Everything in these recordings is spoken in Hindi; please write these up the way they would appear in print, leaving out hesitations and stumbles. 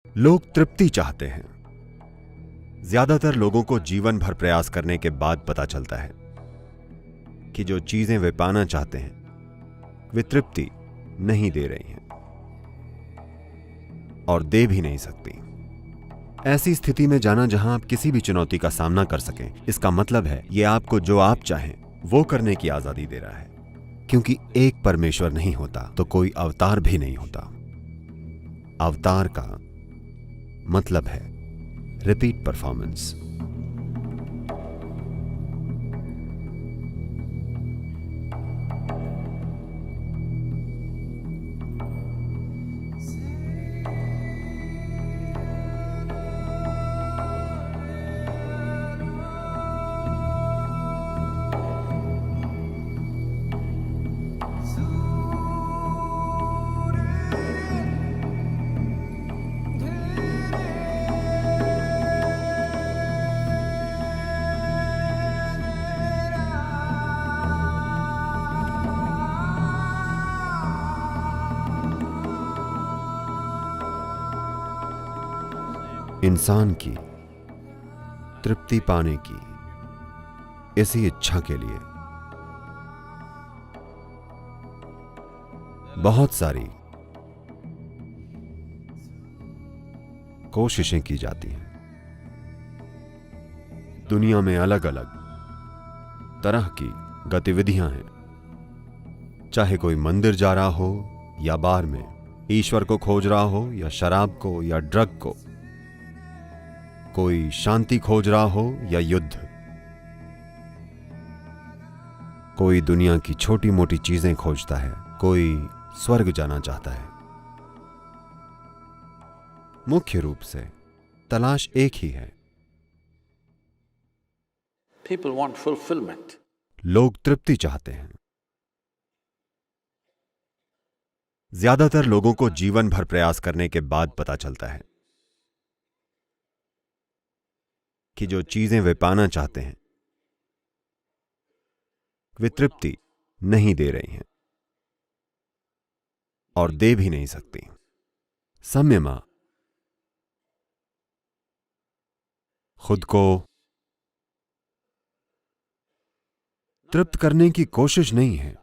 लोग तृप्ति चाहते हैं। ज्यादातर लोगों को जीवन भर प्रयास करने के बाद पता चलता है कि जो चीजें वे पाना चाहते हैं वे तृप्ति नहीं दे रही हैं और दे भी नहीं सकती। ऐसी स्थिति में जाना जहां आप किसी भी चुनौती का सामना कर सकें, इसका मतलब है यह आपको जो आप चाहें वो करने की आजादी दे रहा है। क्योंकि एक परमेश्वर नहीं होता तो कोई अवतार भी नहीं होता। अवतार का मतलब है रिपीट परफॉर्मेंस। इंसान की तृप्ति पाने की इसी इच्छा के लिए बहुत सारी कोशिशें की जाती हैं। दुनिया में अलग अलग तरह की गतिविधियां हैं। चाहे कोई मंदिर जा रहा हो या बार में, ईश्वर को खोज रहा हो या शराब को या ड्रग को, कोई शांति खोज रहा हो या युद्ध, कोई दुनिया की छोटी मोटी चीजें खोजता है, कोई स्वर्ग जाना चाहता है। मुख्य रूप से तलाश एक ही है। People want fulfillment. लोग तृप्ति चाहते हैं। ज्यादातर लोगों को जीवन भर प्रयास करने के बाद पता चलता है कि जो चीजें वे पाना चाहते हैं वे तृप्ति नहीं दे रही हैं और दे भी नहीं सकती। संयमा खुद को तृप्त करने की कोशिश नहीं है,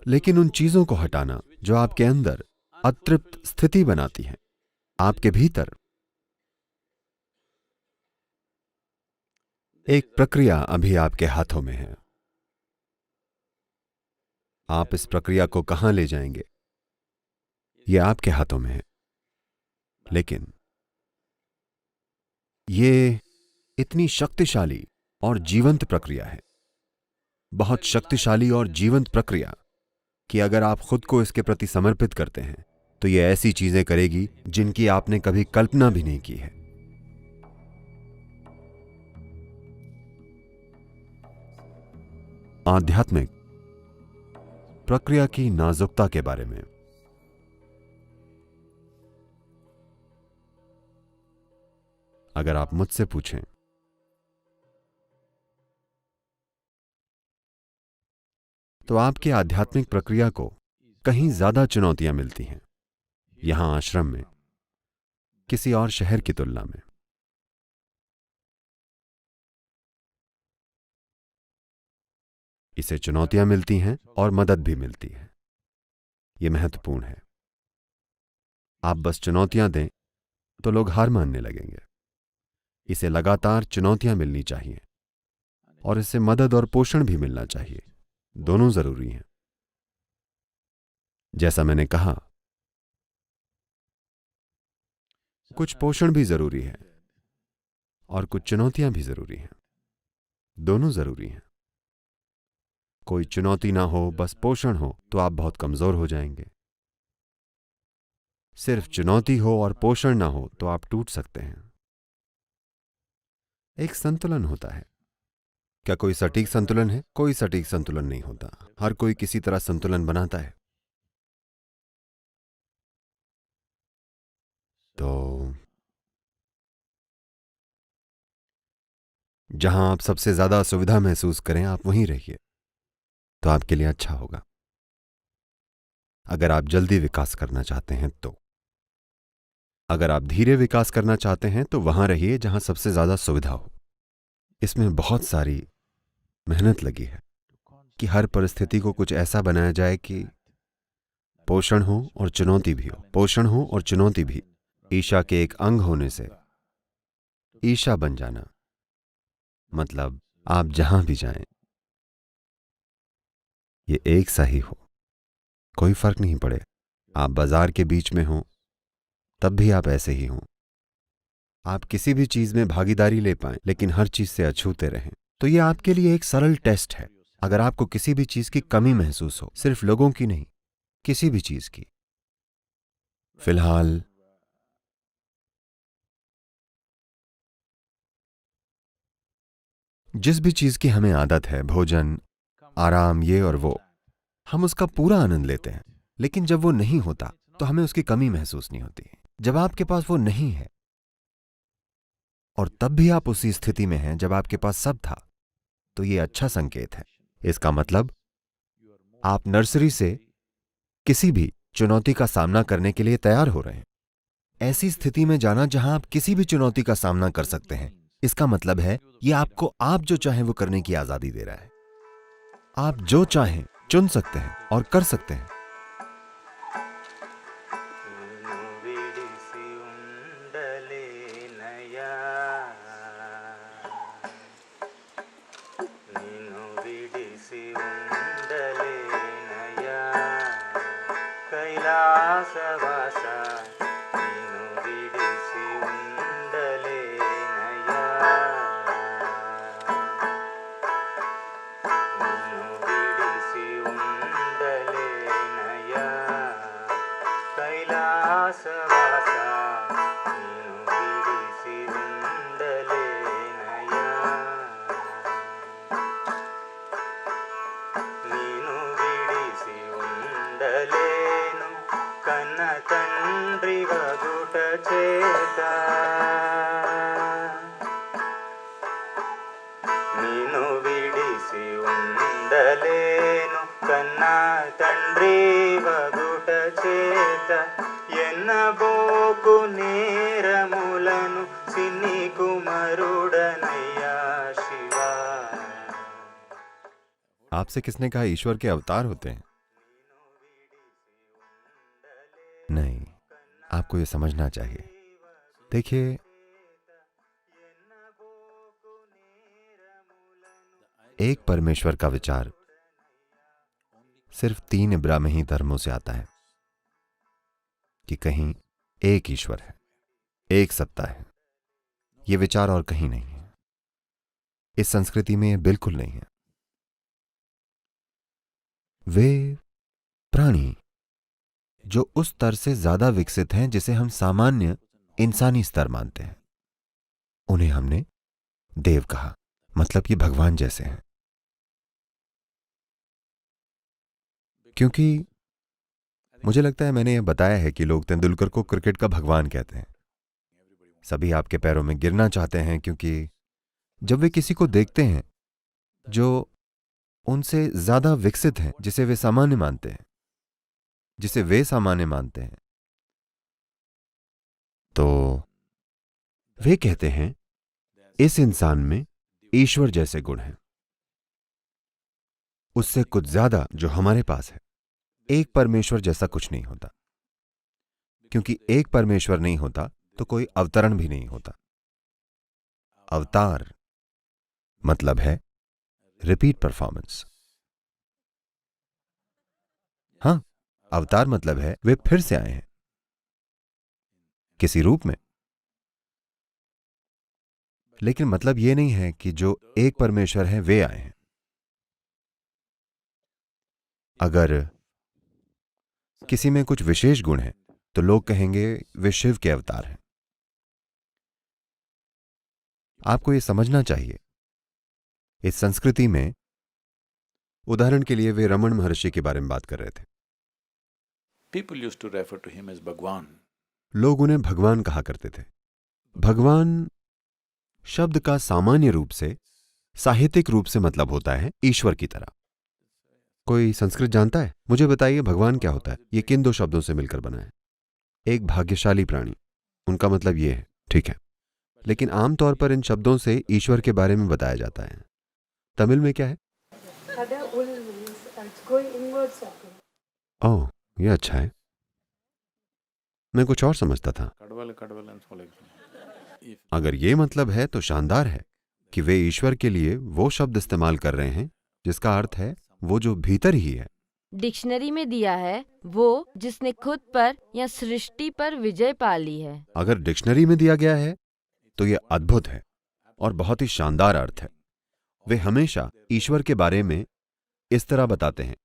लेकिन उन चीजों को हटाना जो आपके अंदर अतृप्त स्थिति बनाती हैं। आपके भीतर एक प्रक्रिया अभी आपके हाथों में है। आप इस प्रक्रिया को कहां ले जाएंगे यह आपके हाथों में है, लेकिन यह इतनी शक्तिशाली और जीवंत प्रक्रिया है, बहुत शक्तिशाली और जीवंत प्रक्रिया, कि अगर आप खुद को इसके प्रति समर्पित करते हैं तो यह ऐसी चीजें करेगी जिनकी आपने कभी कल्पना भी नहीं की है। आध्यात्मिक प्रक्रिया की नाजुकता के बारे में अगर आप मुझसे पूछें तो आपकी आध्यात्मिक प्रक्रिया को कहीं ज्यादा चुनौतियां मिलती हैं यहां आश्रम में किसी और शहर की तुलना में। इसे चुनौतियां मिलती हैं और मदद भी मिलती है। यह महत्वपूर्ण है। आप बस चुनौतियां दें तो लोग हार मानने लगेंगे। इसे लगातार चुनौतियां मिलनी चाहिए और इसे मदद और पोषण भी मिलना चाहिए। दोनों जरूरी हैं। जैसा मैंने कहा, कुछ पोषण भी जरूरी है और कुछ चुनौतियां भी जरूरी हैं। दोनों जरूरी हैं। कोई चुनौती ना हो, बस पोषण हो, तो आप बहुत कमजोर हो जाएंगे। सिर्फ चुनौती हो और पोषण ना हो तो आप टूट सकते हैं। एक संतुलन होता है। क्या कोई सटीक संतुलन है? कोई सटीक संतुलन नहीं होता। हर कोई किसी तरह संतुलन बनाता है। तो जहां आप सबसे ज्यादा सुविधा महसूस करें, आप वहीं रहिए, तो आपके लिए अच्छा होगा। अगर आप जल्दी विकास करना चाहते हैं तो। अगर आप धीरे विकास करना चाहते हैं तो वहां रहिए जहां सबसे ज्यादा सुविधा हो। इसमें बहुत सारी मेहनत लगी है कि हर परिस्थिति को कुछ ऐसा बनाया जाए कि पोषण हो और चुनौती भी हो, पोषण हो और चुनौती भी। ईशा के एक अंग होने से ईशा बन जाना मतलब आप जहां भी जाएं ये एक सा ही हो, कोई फर्क नहीं पड़े। आप बाजार के बीच में हो तब भी आप ऐसे ही हों। आप किसी भी चीज में भागीदारी ले पाएं लेकिन हर चीज से अछूते रहें। तो ये आपके लिए एक सरल टेस्ट है। अगर आपको किसी भी चीज की कमी महसूस हो, सिर्फ लोगों की नहीं, किसी भी चीज की, फिलहाल जिस भी चीज की हमें आदत है, भोजन, आराम, ये और वो, हम उसका पूरा आनंद लेते हैं। लेकिन जब वो नहीं होता तो हमें उसकी कमी महसूस नहीं होती। जब आपके पास वो नहीं है और तब भी आप उसी स्थिति में हैं जब आपके पास सब था, तो ये अच्छा संकेत है। इसका मतलब आप नर्सरी से किसी भी चुनौती का सामना करने के लिए तैयार हो रहे हैं। ऐसी स्थिति में जाना जहां आप किसी भी चुनौती का सामना कर सकते हैं, इसका मतलब है ये आपको आप जो चाहें वो करने की आजादी दे रहा है। आप जो चाहें चुन सकते हैं और कर सकते हैं। आपसे किसने कहा ईश्वर के अवतार होते हैं? नहीं, आपको यह समझना चाहिए। देखिए, एक परमेश्वर का विचार सिर्फ 3 इब्राहिमी धर्मों से आता है कि कहीं एक ईश्वर है, एक सत्ता है। यह विचार और कहीं नहीं है। इस संस्कृति में यह बिल्कुल नहीं है। वे प्राणी जो उस स्तर से ज्यादा विकसित हैं जिसे हम सामान्य इंसानी स्तर मानते हैं, उन्हें हमने देव कहा। मतलब ये भगवान जैसे हैं। क्योंकि मुझे लगता है मैंने यह बताया है कि लोग तेंदुलकर को क्रिकेट का भगवान कहते हैं। सभी आपके पैरों में गिरना चाहते हैं क्योंकि जब वे किसी को देखते हैं जो उनसे ज्यादा विकसित हैं, जिसे वे सामान्य मानते हैं, जिसे वे सामान्य मानते हैं, तो वे कहते हैं इस इंसान में ईश्वर जैसे गुण हैं, उससे कुछ ज्यादा जो हमारे पास है। एक परमेश्वर जैसा कुछ नहीं होता, क्योंकि एक परमेश्वर नहीं होता तो कोई अवतरण भी नहीं होता। अवतार मतलब है रिपीट परफॉर्मेंस। हां, अवतार मतलब है वे फिर से आए हैं किसी रूप में। लेकिन मतलब यह नहीं है कि जो एक परमेश्वर है वे आए हैं। अगर किसी में कुछ विशेष गुण है तो लोग कहेंगे वे शिव के अवतार हैं। आपको यह समझना चाहिए, इस संस्कृति में उदाहरण के लिए वे रमन महर्षि के बारे में बात कर रहे थे। People used to refer to him as Bhagwan. लोग उन्हें भगवान कहा करते थे। भगवान शब्द का सामान्य रूप से, साहित्यिक रूप से मतलब होता है ईश्वर की तरह। कोई संस्कृत जानता है? मुझे बताइए भगवान क्या होता है? ये किन दो शब्दों से मिलकर बना है? एक भाग्यशाली प्राणी, उनका मतलब ये है, ठीक है। लेकिन आमतौर पर इन शब्दों से ईश्वर के बारे में बताया जाता है। तमिल में क्या है? ओह, ये अच्छा है। मैं कुछ और समझता था। Kadval and so like that. If अगर ये मतलब है तो शानदार है कि वे ईश्वर के लिए वो शब्द इस्तेमाल कर रहे हैं जिसका अर्थ है वो जो भीतर ही है। डिक्शनरी में दिया है वो जिसने खुद पर या सृष्टि पर विजय पा ली है। अगर डिक्शनरी में दिया गया है तो ये अद्भुत है और बहुत ही शानदार अर्थ है। वे हमेशा ईश्वर के बारे में इस तरह बताते हैं,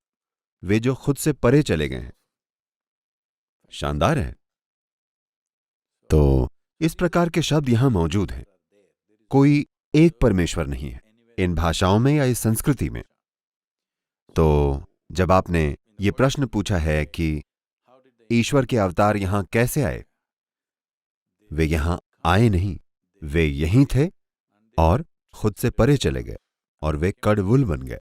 वे जो खुद से परे चले गए हैं। शानदार है। तो इस प्रकार के शब्द यहां मौजूद हैं। कोई एक परमेश्वर नहीं है इन भाषाओं में या इस संस्कृति में। तो जब आपने ये प्रश्न पूछा है कि ईश्वर के अवतार यहां कैसे आए, वे यहां आए नहीं, वे यहीं थे और खुद से परे चले गए और वे कडवुल बन गए।